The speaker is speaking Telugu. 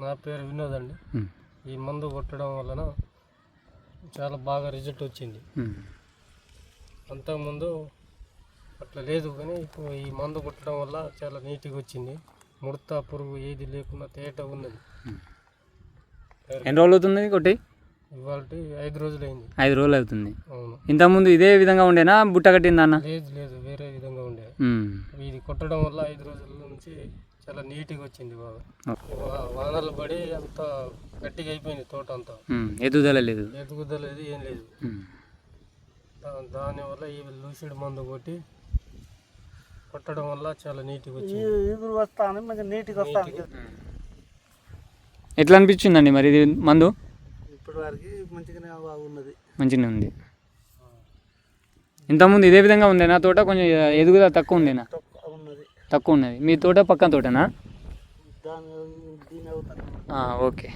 నా పేరు వినోద్ అండి. ఈ మందు కొట్టడం వలన చాలా బాగా రిజల్ట్ వచ్చింది. అంతకుముందు అట్లా లేదు, కానీ ఇప్పుడు ఈ మందు కొట్టడం వల్ల చాలా నీట్గా వచ్చింది. ముడత పురుగు ఏది లేకుండా తేటగా ఉన్నది. ఎన్ని రోజులు అవుతుంది కొట్టి? ఇవాళ 5 రోజులు అయింది. 5 రోజులు అవుతుంది. అవును. ఇంతకుముందు ఇదే విధంగా ఉండేనా, బుట్ట కట్టిందా అన్న? లేదు, వేరే విధంగా ఉండే. ఇది కొట్టడం వల్ల 5 రోజుల నుంచి చాలా నీట్గా వచ్చింది. బాగా వానలు పడి అంత గట్టిగా అయిపోయింది తోట అంతా. ఎదుగుదల లేదు, ఏం లేదు. దానివల్ల ఈ లూసిడ్ మందు కొట్టడం వల్ల చాలా నీట్గా వచ్చింది. ఎట్లా అనిపించిందండి మరి ఇది మందు? ఇప్పటి వరకు మంచిగానే ఉంది. ఇంతకుముందు ఇదే విధంగా ఉండేనా తోట? కొంచెం ఎదుగుదల తక్కువ ఉండేనా? తక్కువ ఉన్నది. మీ తోట పక్కన తోటనా? ఓకే.